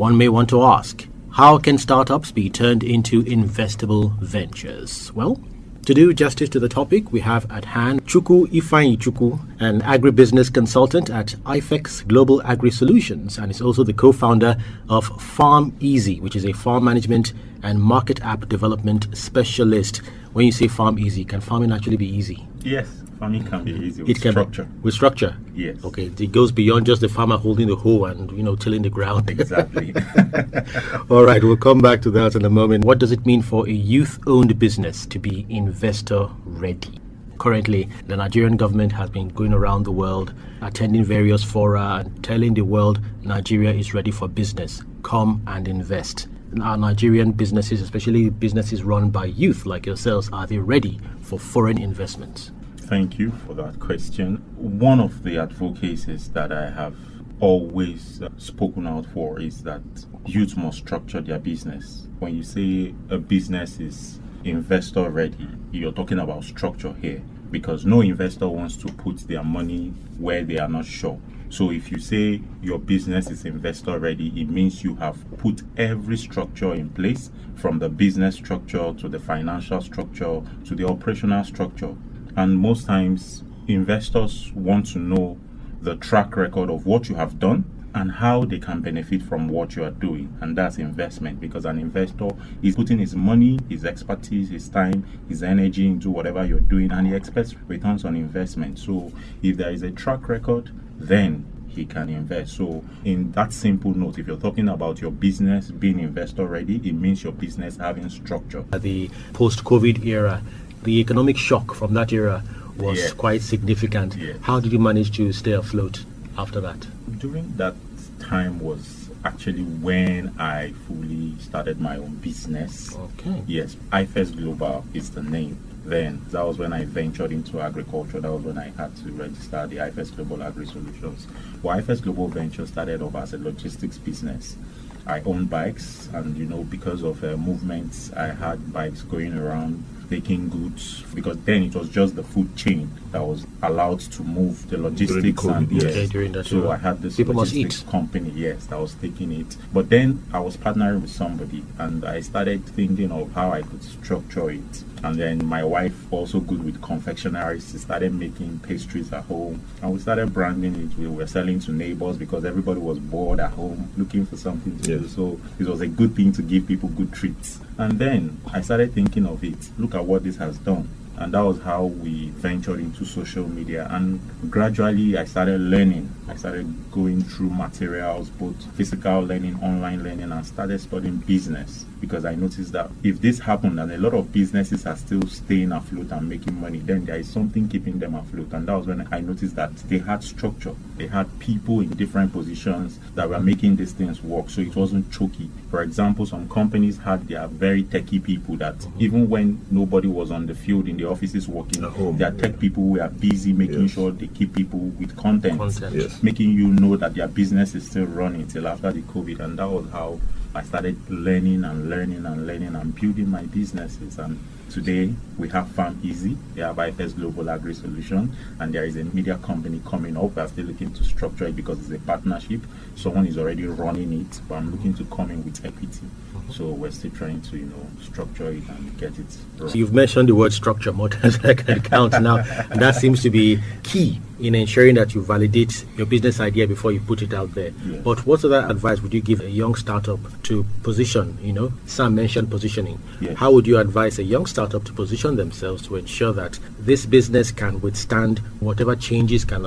One may want to ask, how can startups be turned into investable ventures? Well, to do justice to the topic, we have at hand Chukwu Ifeanyi Chukwu, an agribusiness consultant at IFEX Global Agri Solutions, and is also the co-founder of Farm Easy, which is a farm management and market app development specialist. When you say Farm Easy, can farming actually be easy? Yes, farming can be easy with structure. With structure? Yes. Okay, it goes beyond just the farmer holding the hoe and, tilling the ground. Exactly. All right, we'll come back to that in a moment. What does it mean for a youth-owned business to be investor-ready? Currently, the Nigerian government has been going around the world, attending various fora and telling the world Nigeria is ready for business. Come and invest. Our Nigerian businesses, especially businesses run by youth like yourselves, are they ready for foreign investments? Thank you for that question. One of the advocacies that I have always spoken out for is that youth must structure their business. When you say a business is investor ready, you're talking about structure here, because no investor wants to put their money where they are not sure. So if you say your business is investor ready, it means you have put every structure in place, from the business structure to the financial structure to the operational structure. And most times investors want to know the track record of what you have done and how they can benefit from what you are doing. And that's investment, because an investor is putting his money, his expertise, his time, his energy into whatever you're doing, and he expects returns on investment. So if there is a track record, then he can invest. So in that simple note, if you're talking about your business being investor ready, it means your business having structure. The post-COVID era, the economic shock from that era was quite significant. Yes. How did you manage to stay afloat after that? During that time was actually when I fully started my own business. Okay. Yes, IFEX Global is the name. Then that was when I ventured into agriculture. That was when I had to register the IFEX Global Agri Solutions. Well, IFEX Global Venture started off as a logistics business. I own bikes, and because of movements, I had bikes going around taking goods, because then it was just the food chain that was allowed to move the logistics. During that so era. I had this People logistics company, that was taking it. But then I was partnering with somebody, and I started thinking of how I could structure it. And then my wife, also good with confectionery, she started making pastries at home, and we started branding it. We were selling to neighbors because everybody was bored at home looking for something to do. So it was a good thing to give people good treats. And then I started thinking of it. Look at what this has done. And that was how we ventured into social media. And gradually I started learning. I started going through materials, both physical learning, online learning, and started studying business, because I noticed that if this happened and a lot of businesses are still staying afloat and making money, then there is something keeping them afloat. And that was when I noticed that they had structure. They had people in different positions that were making these things work, so it wasn't choky. For example, some companies had their very techie people that even when nobody was on the field in the offices working, their tech people were busy making sure they keep people with content. Making you know that their business is still running till after the COVID. And that was how I started learning and building my businesses. And today we have Farm Easy, we have IFEX Global Agri Solution, and there is a media company coming up. We are still looking to structure it because it's a partnership. Someone is already running it, but I'm looking to come in with equity. So we're still trying to, structure it and get it right. So you've mentioned the word structure more times than I can count now, and that seems to be key in ensuring that you validate your business idea before you put it out there. Yes. But what other advice would you give a young startup to position? Sam mentioned positioning. Yes. How would you advise a young startup to position themselves to ensure that this business can withstand whatever changes can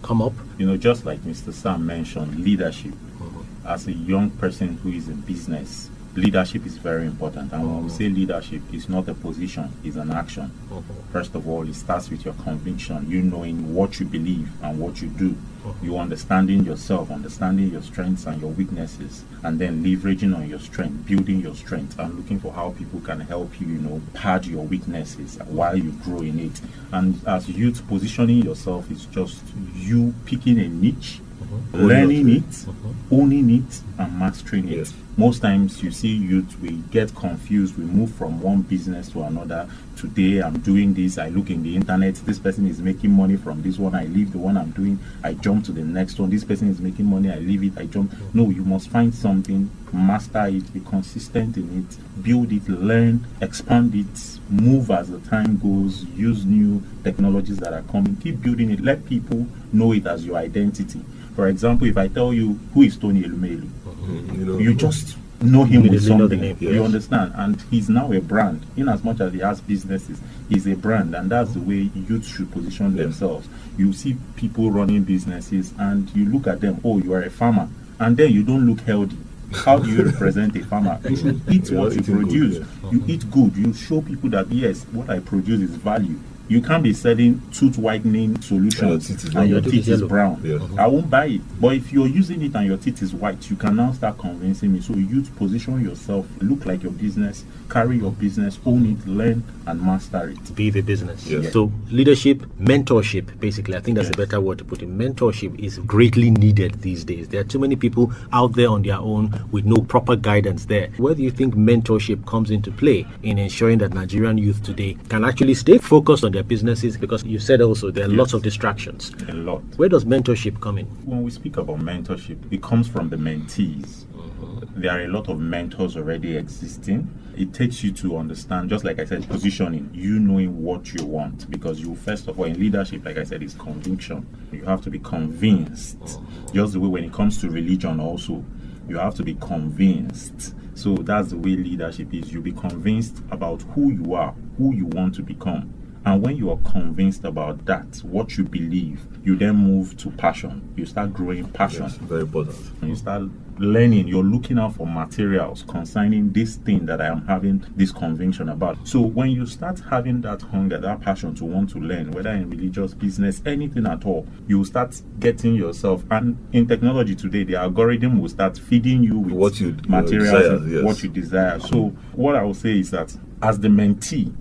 come up? Just like Mr. Sam mentioned, leadership. As a young person who is in business, leadership is very important. And when we say leadership, it's not a position, it's an action. First of all, it starts with your conviction, you knowing what you believe and what you do. You understanding yourself, understanding your strengths and your weaknesses, and then leveraging on your strength, building your strength, and looking for how people can help you, pad your weaknesses while you grow in it. And as youth, positioning yourself is just you picking a niche learning it, owning it, and mastering it. Yes. Most times you see youth, we get confused, we move from one business to another. Today I'm doing this, I look in the internet, this person is making money from this one, I leave the one I'm doing, I jump to the next one, this person is making money, I leave it, I jump. No, you must find something, master it, be consistent in it, build it, learn, expand it, move as the time goes, use new technologies that are coming, keep building it, let people know it as your identity. For example, if I tell you who is Tony Elumelu, you just know him with Immediately know the something. name. You understand? And he's now a brand. In as much as he has businesses, he's a brand, and that's the way youth should position themselves. You see people running businesses, and you look at them. Oh, you are a farmer, and then you don't look healthy. How do you represent a farmer? You should eat what you produce. Good, You eat good. You show people that yes, what I produce is value. You can't be selling tooth whitening solutions and your teeth is brown. Yeah. I won't buy it. But if you're using it and your teeth is white, you can now start convincing me. So you position yourself, look like your business, carry your business, own it, learn and master it. Be the business. Yes. So leadership, mentorship, basically, I think that's a better word to put it. Mentorship is greatly needed these days. There are too many people out there on their own with no proper guidance there. Where do you think mentorship comes into play in ensuring that Nigerian youth today can actually stay focused on their businesses? Because you said also there are lots of distractions. A lot. Where does mentorship come in? When we speak about mentorship, it comes from the mentees. There are a lot of mentors already existing. It takes you to understand, just like I said, positioning, you knowing what you want. Because you, first of all, in leadership, like I said, is conviction. You have to be convinced. Just the way when it comes to religion also, you have to be convinced. So that's the way leadership is. You be convinced about who you are, who you want to become. And when you are convinced about that, what you believe, you then move to passion. You start growing passion. Yes, very important. And you start learning, you're looking out for materials concerning this thing that I am having this conviction about. So when you start having that hunger, that passion to want to learn, whether in religious, business, anything at all, you start getting yourself. And in technology today, the algorithm will start feeding you with What you materials, desire, and yes. what you desire. So what I will say is that as the mentee,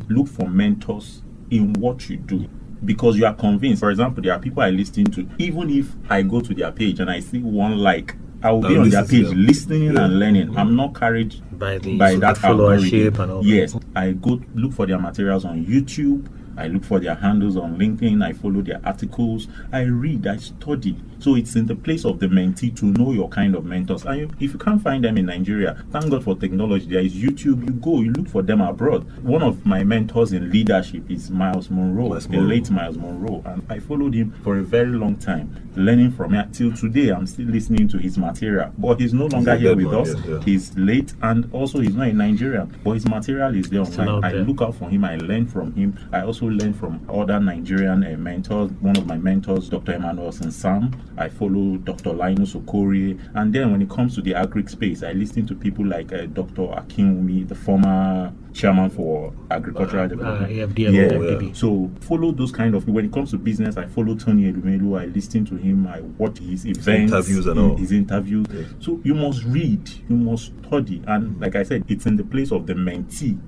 look for mentors in what you do. Because you are convinced. For example, there are people I listen to. Even if I go to their page and I see one like, I will be on their page listening and learning. I'm not carried By that followership algorithm. and all Yes, I go look for their materials on YouTube. I look for their handles on LinkedIn. I follow their articles. I read. I study. So it's in the place of the mentee to know your kind of mentors. And if you can't find them in Nigeria, thank God for technology. There is YouTube. You go, you look for them abroad. One of my mentors in leadership is Miles Monroe, the late Miles Monroe. And I followed him for a very long time, learning from him. Till today, I'm still listening to his material. But he's no longer here with us. He's late, and also he's not in Nigeria. But his material is there online. I look out for him. I learn from him. I also learn from other Nigerian mentors. One of my mentors, Dr. Emmanuel Sam. I follow Dr. Linus Okorie. And then when it comes to the agri space, I listen to people like Dr. Akinwumi, the former chairman for agricultural development. FDM. So follow those kind of. When it comes to business, I follow Tony Elumelu. I listen to him. I watch his events, interviews and all. His interviews. Yes. So you must read, you must study, and like I said, it's in the place of the mentee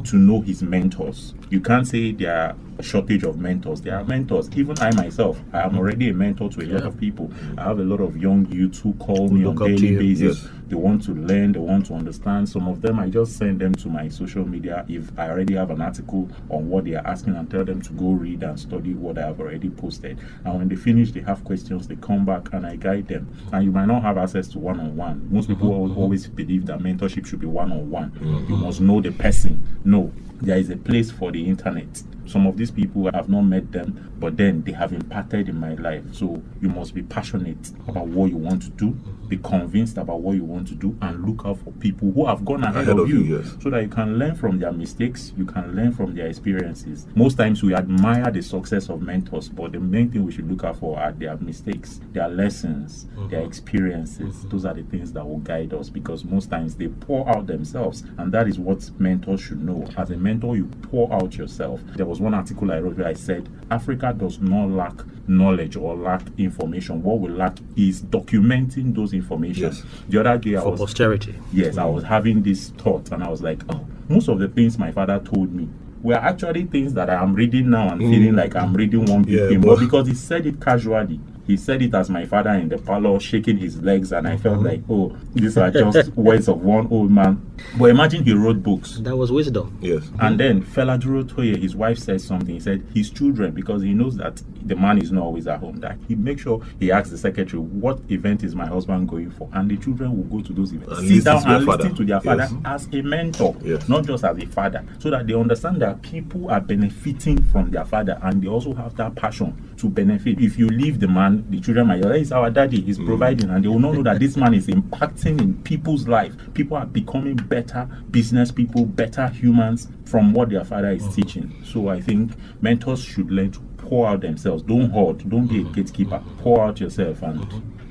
to know his mentors. You can't say there are a shortage of mentors. There are mentors. Even I myself, I am already a mentor to a lot of people. I have a lot of young youths who call me on daily basis. Yes. They want to learn, they want to understand. Some of them, I just send them to my social media if I already have an article on what they are asking, and tell them to go read and study what I have already posted. And when they finish, they have questions, they come back and I guide them. And you might not have access to one-on-one. Most people always believe that mentorship should be one-on-one. You must know the person. No, there is a place for the internet. Some of these people, I have not met them, but then they have impacted in my life. So you must be passionate about what you want to do, be convinced about what you want to do, and look out for people who have gone ahead of you, yes. so that you can learn from their mistakes, you can learn from their experiences. Most times we admire the success of mentors, but the main thing we should look out for are their mistakes, their lessons, their experiences. Those are the things that will guide us, because most times they pour out themselves, and that is what mentors should know. As a mentor, you pour out yourself. There was one article I wrote where I said, Africa does not lack knowledge or lack information. What we lack is documenting those information. Yes. The other day for posterity. Yes, I was having this thought, and I was like, oh, most of the things my father told me were actually things that I am reading now and feeling like I'm reading one big thing. But because he said it casually, He said it as my father in the parlor, shaking his legs, and I felt like, oh, these are just words of one old man. But imagine he wrote books. That was wisdom. Yes. And then Fela Duro Toye, his wife said something. He said his children, because he knows that the man is not always at home, that he makes sure he asks the secretary, what event is my husband going for? And the children will go to those events. And Sit down listen to and their listen father. to their father Yes. as a mentor, Yes. not just as a father, so that they understand that people are benefiting from their father, and they also have that passion to benefit. If you leave the man, the children might say, it's our daddy, he's providing, and they will not know that this man is impacting in people's life. People are becoming better business people, better humans from what their father is teaching. So I think mentors should learn to pour out themselves. Don't hoard, don't be a gatekeeper. Pour out yourself, and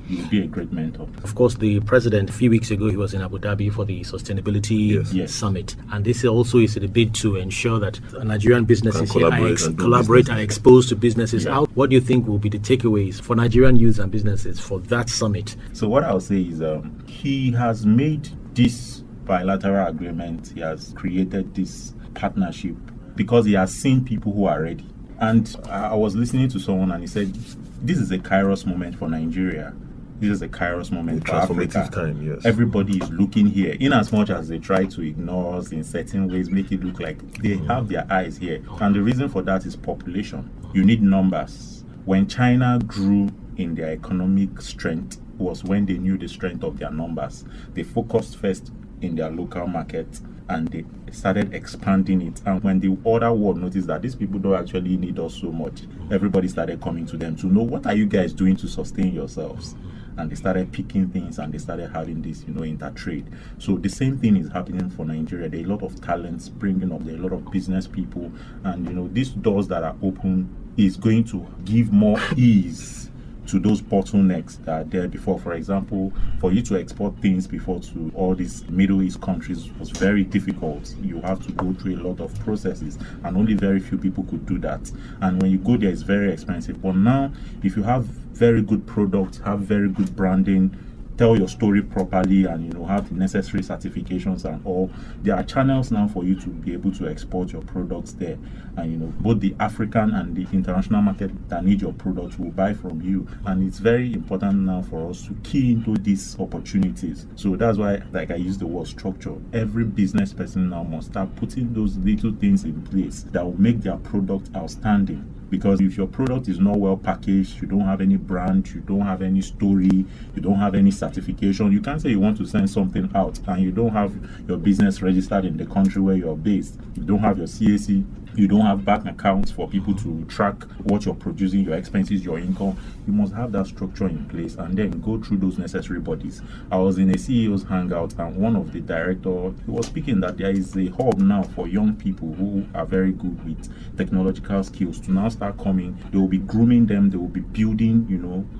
you'll be a great mentor. Of course, the president, a few weeks ago, he was in Abu Dhabi for the Sustainability Yes. Summit. And this also is a bid to ensure that Nigerian businesses Can here collaborate and do collaborate business. and exposed to businesses. Yeah. How, what do you think will be the takeaways for Nigerian youth and businesses for that summit? So what I'll say is he has made this bilateral agreement, he has created this partnership because he has seen people who are ready. And I was listening to someone and he said, this is a Kairos moment for Nigeria. This is a Kairos moment for Transformative Africa. time, yes. Everybody is looking here. In as much as they try to ignore us in certain ways, make it look like they have their eyes here. And the reason for that is population. You need numbers. When China grew in their economic strength was when they knew the strength of their numbers. They focused first in their local market and they started expanding it. And when the other world noticed that these people don't actually need us so much, everybody started coming to them to know, what are you guys doing to sustain yourselves? And they started picking things and they started having this, intertrade. So the same thing is happening for Nigeria. There are a lot of talents springing up. There are a lot of business people. And, these doors that are open is going to give more ease to those bottlenecks that are there before. For example, for you to export things before to all these Middle East countries was very difficult. You have to go through a lot of processes, and only very few people could do that. And when you go there, it's very expensive. But now, if you have very good products, have very good branding, tell your story properly, and have the necessary certifications and all, there are channels now for you to be able to export your products there. And both the African and the international market that need your products will buy from you. And it's very important now for us to key into these opportunities. So that's why, like I use the word structure, every business person now must start putting those little things in place that will make their product outstanding. Because if your product is not well packaged, you don't have any brand, you don't have any story, you don't have any certification, you can't say you want to send something out and you don't have your business registered in the country where you're based, you don't have your CAC, you don't have bank accounts for people to track what you're producing, your expenses, your income. You must have that structure in place and then go through those necessary bodies. I was in a CEO's hangout and one of the directors, he was speaking that there is a hub now for young people who are very good with technological skills to now start coming. They will be grooming them, they will be building,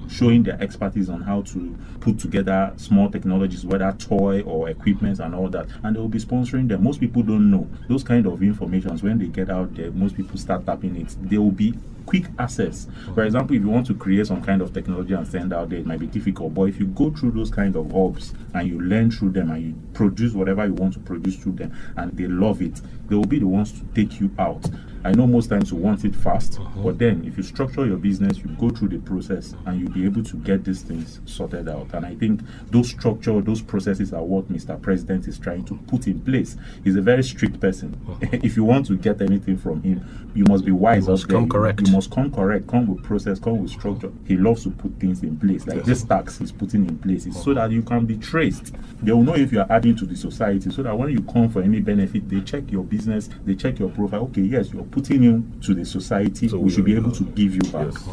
showing their expertise on how to put together small technologies, whether toy or equipment and all that, and they will be sponsoring them. Most people don't know those kind of informations. When they get out there, most people start tapping it. There will be quick access. For example, if you want to create some kind of technology and send out there, it might be difficult, but if you go through those kind of hubs and you learn through them and you produce whatever you want to produce through them and they love it, they will be the ones to take you out. I know most times you want it fast, but then if you structure your business, you go through the process and you'll be able to get these things sorted out. And I think those structure, those processes are what Mr. President is trying to put in place. He's a very strict person. If you want to get anything from him, you must be wise. You must come correct. You must come correct, come with process, come with structure. He loves to put things in place. Like this tax he's putting in place is so that you can be traced. They will know if you are adding to the society, so that when you come for any benefit, they check your business, they check your profile. Okay, yes, you're putting into the society, So we should be able will, to give you back. Yes.